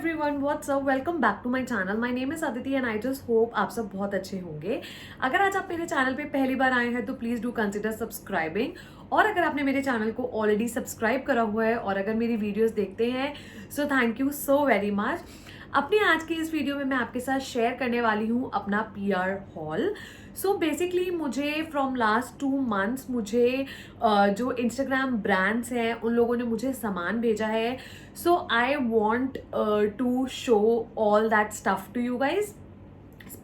Everyone, what's up, welcome back to my channel. My name is Aditi and I just hope आप सब बहुत अच्छे होंगे। अगर आज आप मेरे चैनल पे पहली बार आए हैं तो प्लीज डू कंसिडर सब्सक्राइबिंग, और अगर आपने मेरे चैनल को ऑलरेडी सब्सक्राइब करा हुआ है और अगर मेरी वीडियोस देखते हैं so thank you so very much. अपनी आज की इस वीडियो में मैं आपके साथ शेयर करने वाली हूँ अपना PR हॉल। सो बेसिकली मुझे फ्रॉम लास्ट 2 मंथ्स मुझे जो इंस्टाग्राम ब्रांड्स हैं उन लोगों ने मुझे सामान भेजा है। So I want to show all that stuff to you guys.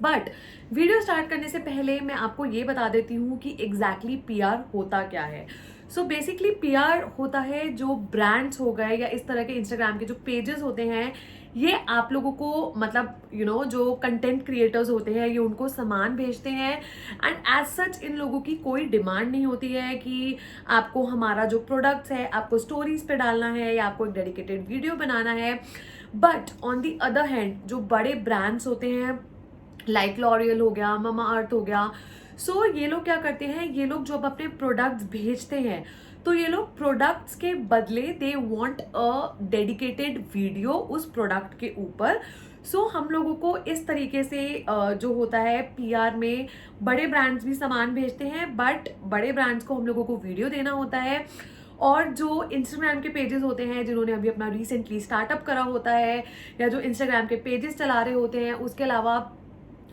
But video start करने से पहले मैं आपको ये बता देती हूँ कि एग्जैक्टली PR होता क्या है। सो बेसिकली PR होता है जो ब्रांड्स हो गए या इस तरह के इंस्टाग्राम के जो पेजेस होते हैं, ये आप लोगों को मतलब जो कंटेंट क्रिएटर्स होते हैं ये उनको सामान भेजते हैं। एंड एज सच इन लोगों की कोई डिमांड नहीं होती है कि आपको हमारा जो प्रोडक्ट्स है आपको स्टोरीज पे डालना है या आपको एक डेडिकेटेड वीडियो बनाना है। But on the other hand जो बड़े ब्रांड्स होते हैं लाइक लॉरियल हो गया, ममा अर्थ हो गया, सो ये लोग क्या करते हैं, ये लोग जब अपने प्रोडक्ट्स भेजते हैं तो ये लोग प्रोडक्ट्स के बदले they want a dedicated video उस प्रोडक्ट के ऊपर। सो हम लोगों को इस तरीके से जो होता है PR में बड़े ब्रांड्स भी सामान भेजते हैं, बट बड़े ब्रांड्स को हम लोगों को वीडियो देना होता है। और जो इंस्टाग्राम के पेजेस होते हैं जिन्होंने अभी अपना रिसेंटली स्टार्टअप करा होता है या जो इंस्टाग्राम के पेजेस चला रहे होते हैं, उसके अलावा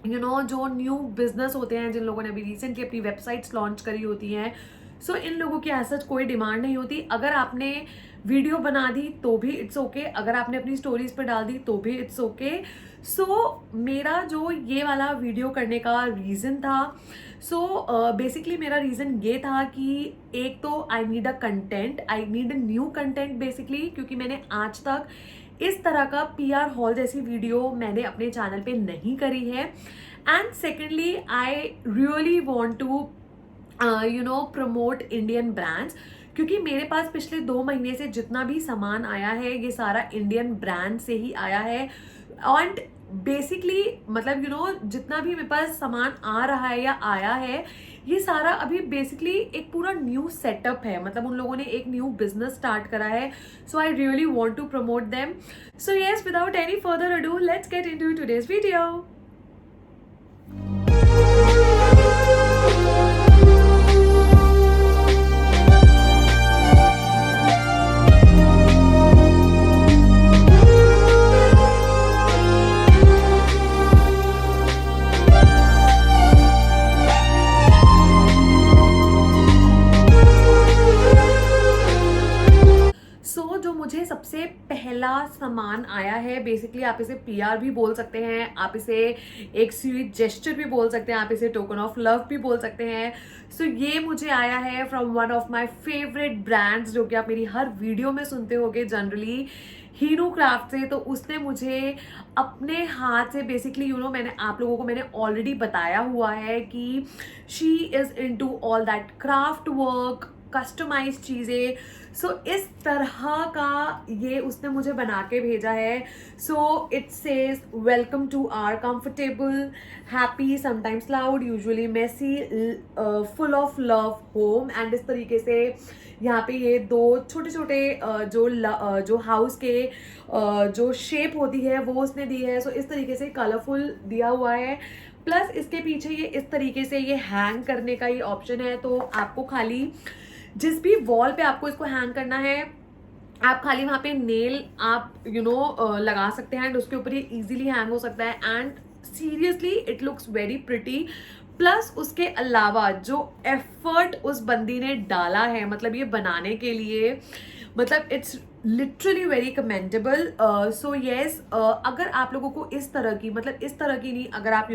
जो न्यू बिजनेस होते हैं जिन लोगों ने अभी रिसेंटली अपनी वेबसाइट्स लॉन्च करी होती हैं, सो इन लोगों की ऐसा कोई डिमांड नहीं होती। अगर आपने वीडियो बना दी तो भी इट्स ओके, अगर आपने अपनी स्टोरीज पे डाल दी तो भी इट्स ओके। सो मेरा जो ये वाला वीडियो करने का रीज़न था, बेसिकली मेरा रीज़न ये था कि एक तो I need a content, I need a new content basically, क्योंकि मैंने आज तक इस तरह का PR हॉल जैसी वीडियो मैंने अपने चैनल पे नहीं करी है। And secondly I really want to promote Indian brands, क्योंकि मेरे पास पिछले 2 महीने से जितना भी सामान आया है ये सारा इंडियन ब्रांड से ही आया है। एंड बेसिकली मतलब जितना भी मेरे पास सामान आ रहा है या आया है ये सारा अभी बेसिकली एक पूरा न्यू सेटअप है, मतलब उन लोगों ने एक न्यू बिजनेस स्टार्ट करा है। So I really want to promote them. So yes, without any further ado let's get into today's video. जो मुझे सबसे पहला सामान आया है, बेसिकली आप इसे PR भी बोल सकते हैं, आप इसे एक स्वीट जेस्चर भी बोल सकते हैं, आप इसे टोकन ऑफ लव भी बोल सकते हैं। सो ये मुझे आया है from one of my favourite brands जो कि आप मेरी हर वीडियो में सुनते होगे जनरली, हीनू क्राफ्ट से। तो उसने मुझे अपने हाथ से बेसिकली मैंने आप लोगों को मैंने ऑलरेडी बताया हुआ है कि she is into all that craft work, customize चीज़ें। सो इस तरह का ये उसने मुझे बना के भेजा है। So it says welcome to our comfortable, happy, sometimes loud, usually messy, full of love home. And इस तरीके से यहाँ पे ये 2 छोटे छोटे जो हाउस के जो शेप होती है वो उसने दी है। सो इस तरीके से कलरफुल दिया हुआ है। प्लस इसके पीछे ये इस तरीके से ये हैंग करने का ये ऑप्शन है, तो आपको खाली जिस भी वॉल पे आपको इसको हैंग करना है आप खाली वहाँ पे नेल आप लगा सकते हैं एंड उसके ऊपर ये इजीली हैंग हो सकता है। And seriously it looks very pretty. Plus उसके अलावा जो एफर्ट उस बंदी ने डाला है मतलब ये बनाने के लिए, मतलब it's literally very commendable. So yes, अगर आप लोगों को इस तरह की मतलब इस तरह की नहीं, अगर आप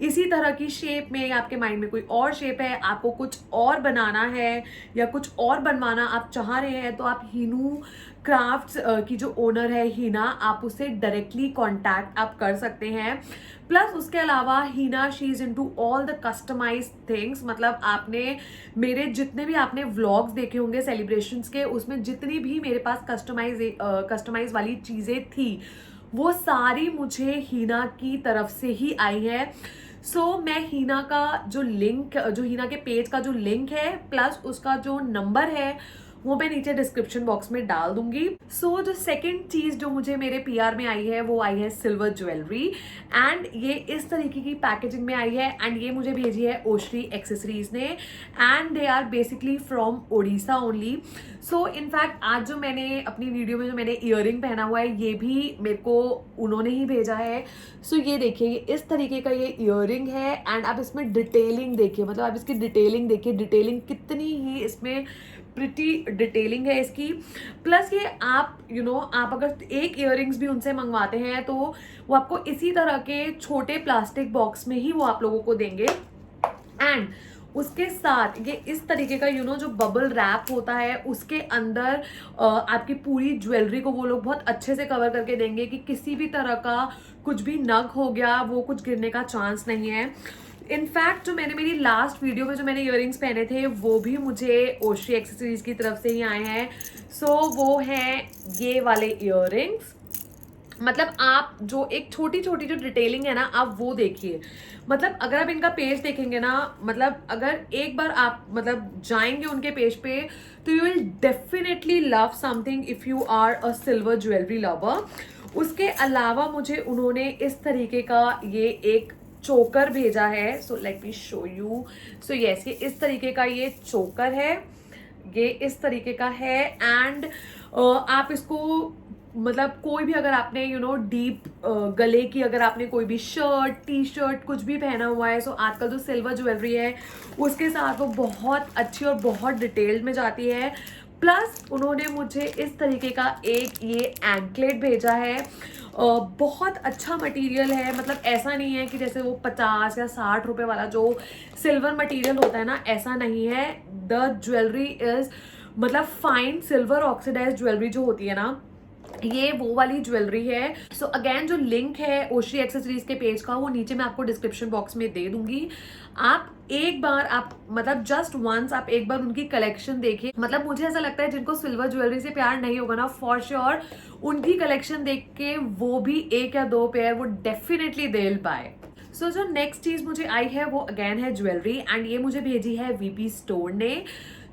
इसी तरह की शेप में या आपके माइंड में कोई और शेप है, आपको कुछ और बनाना है या कुछ और बनवाना आप चाह रहे हैं, तो आप हीनू क्राफ्ट्स की जो ओनर है हीना, आप उससे डायरेक्टली कांटेक्ट आप कर सकते हैं। प्लस उसके अलावा Heena she is into all the customize things, मतलब आपने मेरे जितने भी आपने व्लॉग्स देखे होंगे सेलिब्रेशंस के, उसमें जितनी भी मेरे पास कस्टमाइज वाली चीज़ें थी वो सारी मुझे हीना की तरफ से ही आई है। सो मैं हीना का जो लिंक, जो हीना के पेज का जो लिंक है प्लस उसका जो नंबर है वो मैं नीचे डिस्क्रिप्शन बॉक्स में डाल दूंगी। सो जो सेकंड चीज जो मुझे मेरे पीआर में आई है वो आई है सिल्वर ज्वेलरी, एंड ये इस तरीके की पैकेजिंग में आई है, एंड ये मुझे भेजी है ओश्री एक्सेसरीज ने, and they are basically from Odisha only. So in fact आज जो मैंने अपनी वीडियो में जो मैंने ईयरिंग पहना हुआ है ये भी मेरे को उन्होंने ही भेजा है। सो ये देखिए इस तरीके का ये ईयरिंग है, एंड आप इसमें डिटेलिंग देखिए, मतलब आप इसकी डिटेलिंग देखिए, डिटेलिंग कितनी ही इसमें प्रिटी डिटेलिंग है इसकी। प्लस ये आप आप अगर एक ईयरिंग्स भी उनसे मंगवाते हैं तो वो आपको इसी तरह के छोटे प्लास्टिक बॉक्स में ही वो आप लोगों को देंगे, एंड उसके साथ ये इस तरीके का जो बबल रैप होता है उसके अंदर आपकी पूरी ज्वेलरी को वो लोग बहुत अच्छे से कवर करके देंगे कि किसी भी तरह का कुछ भी नग हो गया वो कुछ गिरने का चांस नहीं है। इनफैक्ट जो मैंने मेरी लास्ट वीडियो में जो मैंने ईयरिंग्स पहने थे वो भी मुझे ओश्री एक्सेसरीज की तरफ से ही आए हैं। सो वो हैं ये वाले ईयरिंग्स। मतलब आप जो एक छोटी छोटी जो डिटेलिंग है ना आप वो देखिए, मतलब अगर आप इनका पेज देखेंगे ना, मतलब अगर एक बार आप मतलब जाएंगे उनके पेज पे तो you will definitely love something if you are a silver jewellery lover. उसके अलावा मुझे उन्होंने इस तरीके का ये एक चोकर भेजा है। सो let me show you. So yes, ये इस तरीके का ये चोकर है, ये इस तरीके का है, एंड आप इसको मतलब कोई भी अगर आपने डीप गले की अगर आपने कोई भी शर्ट टी शर्ट कुछ भी पहना हुआ है, सो आजकल जो सिल्वर ज्वेलरी है उसके साथ वो बहुत अच्छी और बहुत डिटेल्ड में जाती है। प्लस उन्होंने मुझे इस तरीके का एक ये एंकलेट भेजा है। बहुत अच्छा मटेरियल है, मतलब ऐसा नहीं है कि जैसे वो 50 या 60 रुपए वाला जो सिल्वर मटेरियल होता है ना, ऐसा नहीं है। द ज्वेलरी इज मतलब फाइन सिल्वर ऑक्सीडाइज ज्वेलरी जो होती है ना, ये वो वाली ज्वेलरी है। सो अगेन जो लिंक है ओश्री एक्सेसरीज के पेज का वो नीचे मैं आपको डिस्क्रिप्शन बॉक्स में दे दूंगी। आप एक बार आप मतलब जस्ट वंस आप एक बार उनकी कलेक्शन देखिए। मतलब मुझे ऐसा लगता है जिनको सिल्वर ज्वेलरी से प्यार नहीं होगा ना, फॉर श्योर उनकी कलेक्शन देख के वो भी एक या दो पेयर वो डेफिनेटली दे विल बाय। सो जो नेक्स्ट चीज मुझे आई है वो अगेन है ज्वेलरी, एंड ये मुझे भेजी है वीपी स्टोर ने।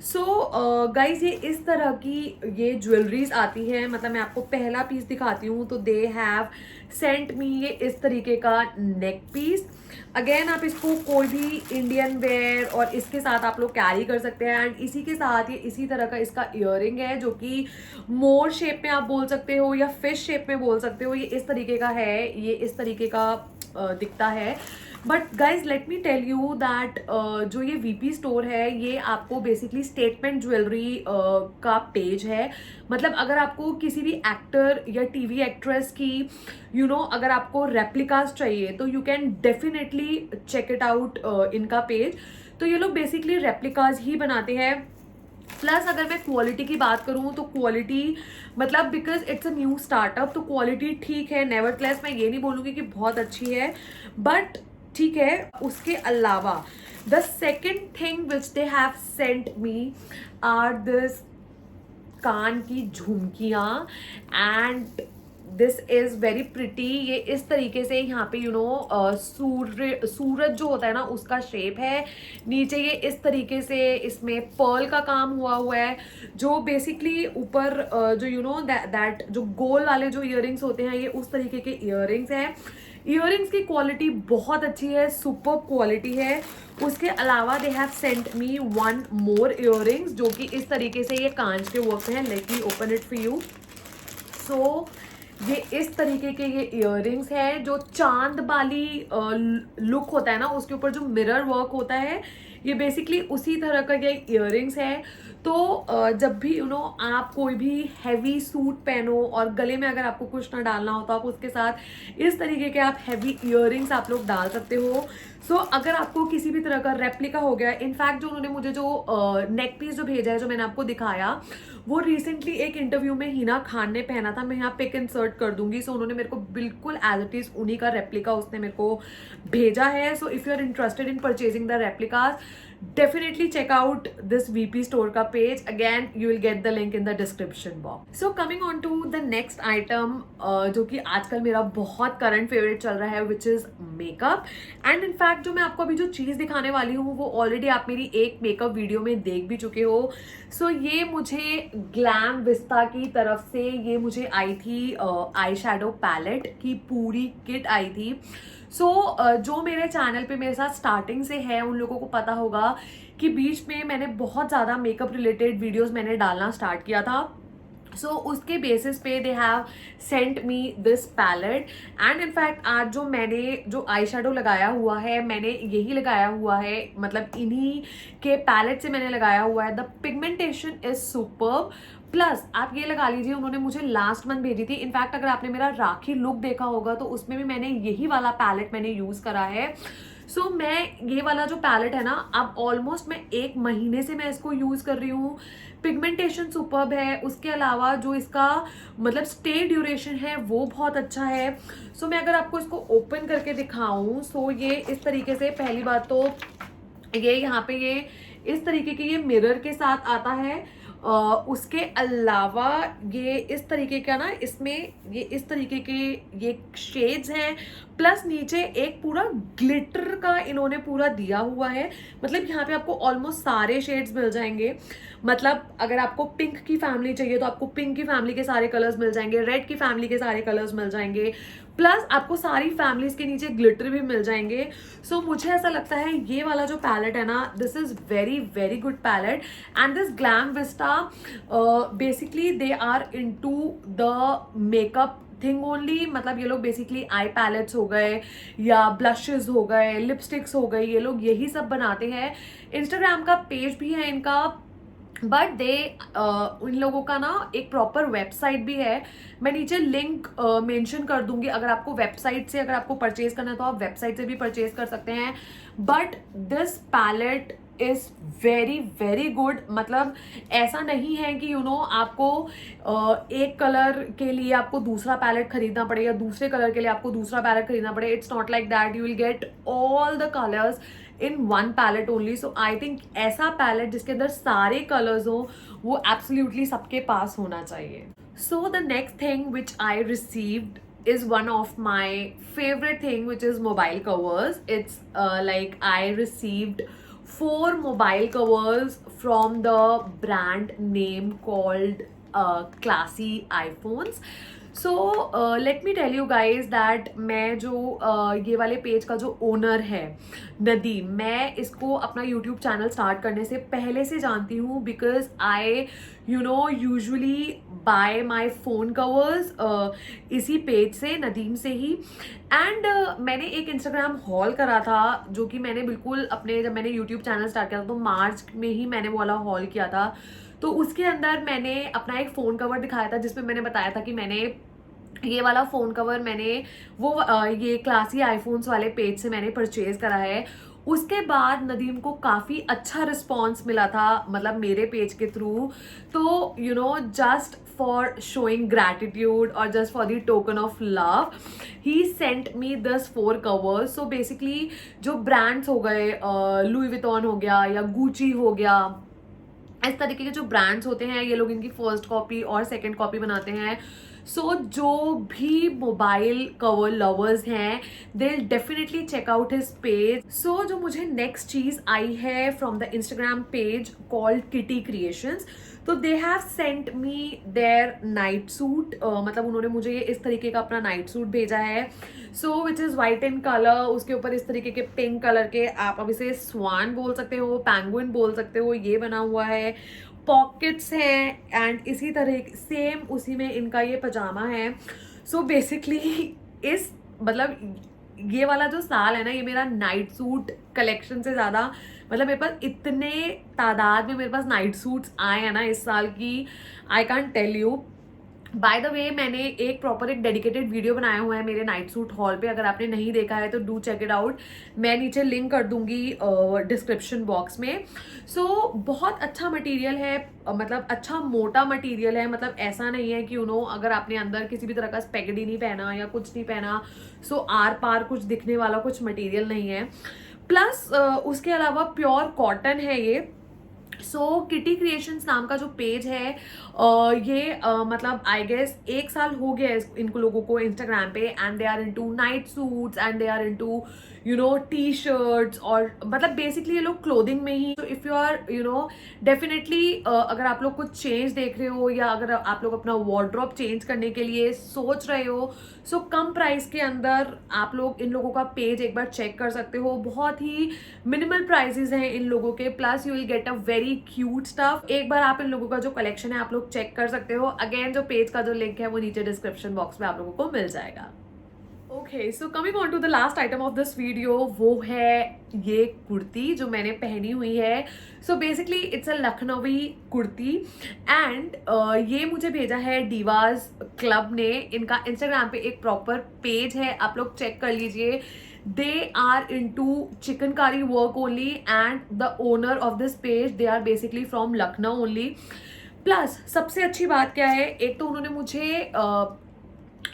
सो गाइज ये इस तरह की ये ज्वेलरीज आती है। मतलब मैं आपको पहला पीस दिखाती हूँ तो दे हैव सेंट मी ये इस तरीके का नेक पीस। अगेन आप इसको कोई भी इंडियन वेयर और इसके साथ आप लोग कैरी कर सकते हैं, एंड इसी के साथ ये इसी तरह का इसका ईयरिंग है जो कि मोर शेप में आप बोल सकते हो या फिश शेप में बोल सकते हो। ये इस तरीके का है, ये इस तरीके का दिखता है। But guys let me tell you that जो ये वीपी स्टोर है ये आपको बेसिकली स्टेटमेंट ज्वेलरी का पेज है। मतलब अगर आपको किसी भी एक्टर या टीवी एक्ट्रेस की अगर आपको रेप्लिकास चाहिए तो you can definitely check it out इनका पेज। तो ये लोग बेसिकली रेप्लिकास ही बनाते हैं। प्लस अगर मैं क्वालिटी की बात करूं तो क्वालिटी मतलब because it's a new startup तो क्वालिटी ठीक है, नेवरदलेस मैं ये नहीं बोलूँगी कि बहुत अच्छी है, बट ठीक है। उसके अलावा the second thing which they have sent me are this कान की झुमकियाँ, and this is very pretty. ये इस तरीके से यहाँ पे सूरज जो होता है ना उसका शेप है। नीचे ये इस तरीके से इसमें पर्ल का काम हुआ है, जो बेसिकली ऊपर जो दैट जो गोल वाले जो इयररिंग्स होते हैं ये उस तरीके के इयररिंग्स हैं। इयररिंग्स की क्वालिटी बहुत अच्छी है, सुपर क्वालिटी है। उसके अलावा दे have sent me one more earrings जो कि इस तरीके से ये कांच के वर्क हैं। Let me open it for you. So ये इस तरीके के ये इयररिंग्स हैं जो चांद वाली लुक होता है ना उसके ऊपर जो मिरर वर्क होता है, ये बेसिकली उसी तरह का ये इयररिंग्स है। तो जब भी आप कोई भी हैवी सूट पहनो और गले में अगर आपको कुछ ना डालना हो तो आप उसके साथ इस तरीके के आप हैवी इयररिंग्स आप लोग डाल सकते हो। सो अगर आपको किसी भी तरह का रेप्लिका हो गया, इनफैक्ट जो उन्होंने मुझे जो नेक पीस जो भेजा है जो मैंने आपको दिखाया वो रिसेंटली एक इंटरव्यू में हिना खान ने पहना था, मैं यहाँ पिक इंसर्ट कर दूंगी। सो उन्होंने मेरे को बिल्कुल एज इट इज उन्हीं का रेप्लिका उसने मेरे को भेजा है। So if you are interested in purchasing the replicas definitely check out this VP store का page. Again you will get the link in the description box. So coming on to the next item, जो कि आजकल मेरा बहुत current favourite चल रहा है, which is makeup. And in fact जो मैं आपको अभी जो चीज़ दिखाने वाली हूँ वो ऑलरेडी आप मेरी एक मेकअप वीडियो में देख भी चुके हो. सो ये मुझे ग्लैम विस्ता की तरफ से ये मुझे आई थी आई शेडो पैलेट की पूरी किट आई थी. सो जो मेरे चैनल पे मेरे साथ स्टार्टिंग से है उन लोगों को पता होगा कि बीच में मैंने बहुत ज़्यादा मेकअप रिलेटेड वीडियोस मैंने डालना स्टार्ट किया था. सो उसके बेसिस पे they have sent me this palette. And in fact आज जो मैंने जो आई शेडो लगाया हुआ है मैंने यही लगाया हुआ है, मतलब इन्हीं के पैलेट से मैंने लगाया हुआ है. The pigmentation is superb. Plus आप ये लगा लीजिए, उन्होंने मुझे लास्ट मंथ भेजी थी. इनफैक्ट अगर आपने मेरा राखी लुक देखा होगा तो उसमें भी मैंने यही वाला पैलेट मैंने यूज़ करा है. सो मैं ये वाला जो पैलेट है ना, अब ऑलमोस्ट मैं 1 महीने से मैं इसको यूज़ कर रही हूँ. पिगमेंटेशन सुपर्ब है. उसके अलावा जो इसका मतलब स्टे ड्यूरेशन है वो बहुत अच्छा है. सो मैं अगर आपको इसको ओपन करके दिखाऊं, सो ये इस तरीके से, पहली बात तो ये यहाँ पे ये इस तरीके के ये मिरर के साथ आता है. उसके अलावा ये इस तरीके का ना, इसमें ये इस तरीके के ये शेड्स हैं. प्लस नीचे एक पूरा ग्लिटर का इन्होंने पूरा दिया हुआ है. मतलब यहाँ पे आपको ऑलमोस्ट सारे शेड्स मिल जाएंगे. मतलब अगर आपको पिंक की फैमिली चाहिए तो आपको पिंक की फैमिली के सारे कलर्स मिल जाएंगे, रेड की फैमिली के सारे कलर्स मिल जाएंगे. प्लस आपको सारी फैमिलीज के नीचे ग्लिटर भी मिल जाएंगे. सो मुझे ऐसा लगता है ये वाला जो पैलेट है ना, this is very very good palette. And this Glam Vista basically they are into the makeup thing only. मतलब ये लोग बेसिकली आई पैलेट्स हो गए या ब्लशेस हो गए, लिपस्टिक्स हो गई, ये लोग यही सब बनाते हैं. इंस्टाग्राम का पेज भी है इनका, बट दे उन लोगों का ना एक प्रॉपर वेबसाइट भी है. मैं नीचे लिंक मेंशन कर दूंगी. अगर आपको वेबसाइट से अगर आपको परचेज करना है तो आप वेबसाइट से भी परचेज कर सकते हैं. But this palette is very very good. मतलब ऐसा नहीं है कि यू नो आपको एक कलर के लिए आपको दूसरा पैलेट खरीदना पड़े या दूसरे कलर के लिए आपको दूसरा पैलेट खरीदना पड़े. It's not like that. You will get all the colours in one palette only. So I think ऐसा पैलेट जिसके अंदर सारे कलर्स हो वो एब्सोल्युटली सबके पास होना चाहिए. So the next thing which I received is one of my favorite thing, which is mobile covers. It's like I received 4 mobile covers from the brand name called Classy iPhones. So let me tell you guys that मैं जो ये वाले page का जो owner है नदीम, मैं इसको अपना यूट्यूब चैनल स्टार्ट करने से पहले से जानती हूँ. Because I you know usually bye my phone covers इसी पेज से, नदीम से ही. एंड मैंने एक इंस्टाग्राम हॉल करा था जो कि मैंने बिल्कुल अपने, जब मैंने यूट्यूब चैनल स्टार्ट किया था तो मार्च में ही मैंने वो वाला हॉल किया था. तो उसके अंदर मैंने अपना एक फ़ोन कवर दिखाया था जिसमें मैंने बताया था कि मैंने ये वाला फ़ोन कवर मैंने वो ये क्लासी आईफोन्स वाले पेज से मैंने परचेज करा है. उसके बाद नदीम को काफ़ी अच्छा रिस्पॉन्स मिला था, मतलब मेरे पेज के थ्रू. तो you know just for showing gratitude और just for the token of love he sent me this 4 covers. So basically जो ब्रांड्स हो गए, लुई विटॉन हो गया या गुची हो गया, इस तरीके के जो ब्रांड्स होते हैं ये लोग इनकी फर्स्ट कॉपी और सेकंड कॉपी बनाते हैं. सो जो भी मोबाइल कवर लवर्स हैं they definitely check out his page. So जो मुझे नेक्स्ट चीज़ आई है from the Instagram page called Kitty Creations. तो they have sent me their night suit. मतलब उन्होंने मुझे इस तरीके का अपना नाइट सूट भेजा है. So which is white in colour. उसके ऊपर इस तरीके के पिंक कलर के, आप अब इसे स्वान बोल सकते हो, पैंगुइन बोल सकते हो, ये बना हुआ है. पॉकेट्स हैं एंड इसी तरह सेम उसी में इनका ये पजामा है. सो बेसिकली इस मतलब ये वाला जो साल है ना, ये मेरा नाइट सूट कलेक्शन से ज़्यादा, मतलब मेरे पास इतने तादाद में मेरे पास नाइट सूट्स आए हैं ना इस साल की, I can't tell you. By the way मैंने एक प्रॉपर एक डेडिकेटेड वीडियो बनाया हुआ है मेरे नाइट सूट हॉल पे. अगर आपने नहीं देखा है तो डू चेक इट आउट. मैं नीचे लिंक कर दूंगी डिस्क्रिप्शन बॉक्स में. सो बहुत अच्छा मटेरियल है, मतलब अच्छा मोटा मटेरियल है. मतलब ऐसा नहीं है कि यू नो अगर आपने अंदर किसी भी तरह का स्पेगेटी नहीं पहना या कुछ नहीं पहना सो आर पार कुछ दिखने वाला कुछ मटेरियल नहीं है. प्लस उसके अलावा प्योर कॉटन है ये। सो किटी क्रिएशंस नाम का जो पेज है ये मतलब आई गेस 1 साल हो गया है इनको लोगों को इंस्टाग्राम पे, and they are into night suits and they are into T shirts, और मतलब बेसिकली ये लोग क्लोथिंग में ही। तो इफ यू आर डेफिनेटली अगर आप लोग कुछ चेंज देख रहे हो या अगर आप लोग अपना वार्डरोब चेंज करने के लिए सोच रहे हो, सो कम प्राइस के अंदर आप लोग इन लोगों का पेज एक बार चेक कर सकते हो। बहुत ही मिनिमल प्राइसेस हैं इन लोगों के, plus you will get a very cute stuff. एक बार आप इन लोगों का जो कलेक्शन है आप लोग चेक कर सकते हो। अगेन जो पेज का जो लिंक है वो नीचे डिस्क्रिप्शन बॉक्स में आप लोगों को मिल जाएगा। Okay, so coming on to the last item of this video, वो है ये कुर्ती जो मैंने पहनी हुई है। So basically it's a Lucknowi kurti, and ये मुझे भेजा है डीवाज क्लब ने। इनका इंस्टाग्राम पे एक प्रॉपर पेज है, आप लोग चेक कर लीजिए। They are into chikankari work only, and the owner of this page they are basically from Lucknow only. Plus सबसे अच्छी बात क्या है, एक तो उन्होंने मुझे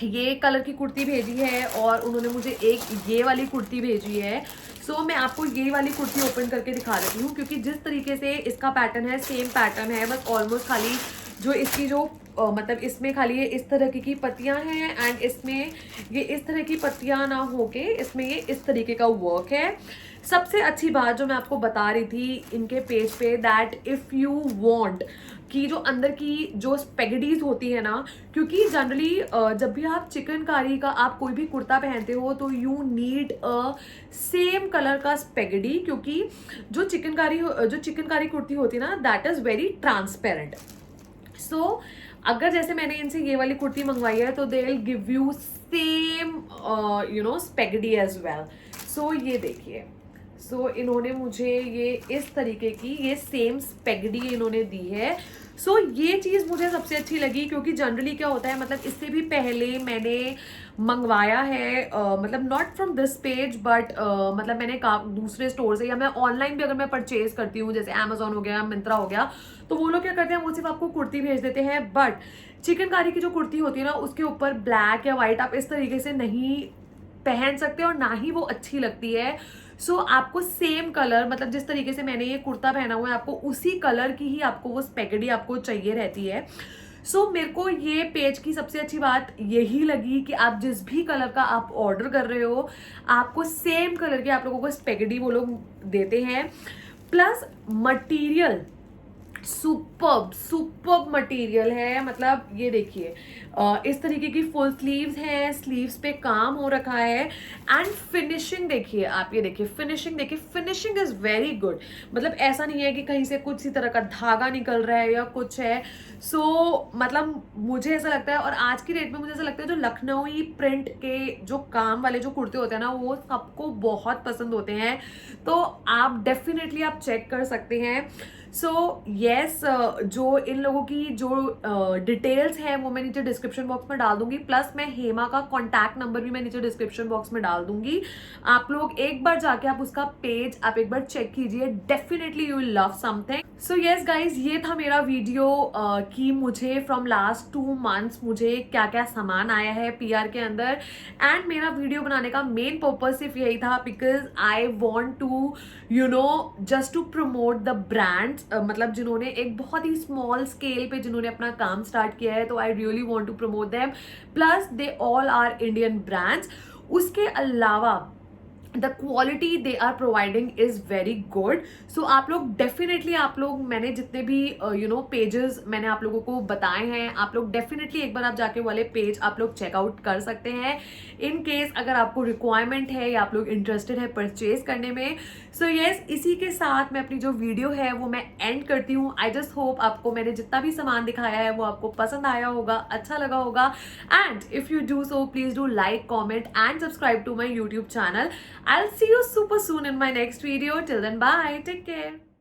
ये कलर की कुर्ती भेजी है और उन्होंने मुझे एक ये वाली कुर्ती भेजी है। सो मैं आपको ये वाली कुर्ती ओपन करके दिखा देती हूँ, क्योंकि जिस तरीके से इसका पैटर्न है सेम पैटर्न है, बस ऑलमोस्ट खाली जो इसकी जो मतलब इसमें खाली ये इस तरह की पत्तियां हैं, एंड इसमें ये इस तरह की पत्तियां ना होके इसमें ये इस तरीके का वर्क है। सबसे अच्छी बात जो मैं आपको बता रही थी इनके पेज पे, दैट इफ़ यू वांट कि जो अंदर की जो स्पेगडीज होती है ना, क्योंकि जनरली जब भी आप चिकनकारी का आप कोई भी कुर्ता पहनते हो तो you need a same colour का स्पेगडी, क्योंकि जो चिकनकारी कुर्ती होती है ना दैट इज वेरी ट्रांसपेरेंट। सो अगर जैसे मैंने इनसे ये वाली कुर्ती मंगवाई है तो they will give you same spaghetti as well. So ये देखिए, सो इन्होंने मुझे ये इस तरीके की ये सेम स्पेगडी इन्होंने दी है। सो ये चीज़ मुझे सबसे अच्छी लगी, क्योंकि जनरली क्या होता है, मतलब इससे भी पहले मैंने मंगवाया है मतलब not from this page but मतलब मैंने दूसरे स्टोर से, या मैं ऑनलाइन भी अगर मैं परचेज करती हूँ जैसे अमेजोन हो गया, मिंत्रा हो गया, तो वो लोग क्या करते हैं वो सिर्फ आपको कुर्ती भेज देते हैं। बट चिकनकारी की जो कुर्ती होती है ना उसके ऊपर ब्लैक या वाइट आप इस तरीके से नहीं पहन सकते और ना ही वो अच्छी लगती है। सो आपको सेम कलर, मतलब जिस तरीके से मैंने ये कुर्ता पहना हुआ है आपको उसी कलर की ही आपको वो स्पेगडी आपको चाहिए रहती है। सो मेरे को ये पेज की सबसे अच्छी बात यही लगी कि आप जिस भी कलर का आप ऑर्डर कर रहे हो आपको सेम कलर की आप लोगों को स्पेगडी वो लोग देते हैं। प्लस मटीरियल सुपर्ब मटेरियल है, मतलब ये देखिए इस तरीके की फुल स्लीव्स हैं, स्लीव्स पे काम हो रखा है, एंड फिनिशिंग देखिए आप, ये देखिए फिनिशिंग देखिए, फिनिशिंग इज वेरी गुड। मतलब ऐसा नहीं है कि कहीं से कुछ सी तरह का धागा निकल रहा है या कुछ है। सो मतलब मुझे ऐसा लगता है, और आज की डेट में मुझे ऐसा लगता है जो लखनवी प्रिंट के जो काम वाले जो कुर्ते होते हैं ना वो सबको बहुत पसंद होते हैं, तो आप डेफिनेटली आप चेक कर सकते हैं। सो येस, जो इन लोगों की जो डिटेल्स हैं वो मैं नीचे डिस्क्रिप्शन बॉक्स में डाल दूंगी, प्लस मैं हेमा का कॉन्टैक्ट नंबर भी मैं नीचे डिस्क्रिप्शन बॉक्स में डाल दूंगी। आप लोग एक बार जाके आप उसका पेज आप एक बार चेक कीजिए, definitely you will love something. So yes guys, ये था मेरा वीडियो कि मुझे फ्रॉम लास्ट 2 months मुझे क्या क्या सामान आया है PR के अंदर, एंड मेरा वीडियो बनाने का मेन पर्पज सिर्फ यही था because I want to just to promote the brands, मतलब जिन्होंने एक बहुत ही स्मॉल स्केल पे जिन्होंने अपना काम स्टार्ट किया है, तो I really want to promote them, plus they all are Indian brands. उसके अलावा the quality they are providing is very good. So आप लोग डेफिनेटली, आप लोग मैंने जितने भी पेजेस मैंने आप लोगों को बताए हैं, आप लोग डेफिनेटली एक बार आप जाके वाले पेज आप लोग चेकआउट कर सकते हैं इन केस अगर आपको रिक्वायरमेंट है या आप लोग इंटरेस्टेड है परचेज करने में। सो येस, इसी के साथ मैं अपनी जो वीडियो है वो मैं एंड करती हूँ। आई जस्ट होप आपको मैंने जितना भी सामान दिखाया है वो आपको पसंद आया होगा, अच्छा लगा होगा, and if you do so please do like, comment and subscribe to my YouTube channel. I'll see you super soon in my next video. Till then, bye. Take care.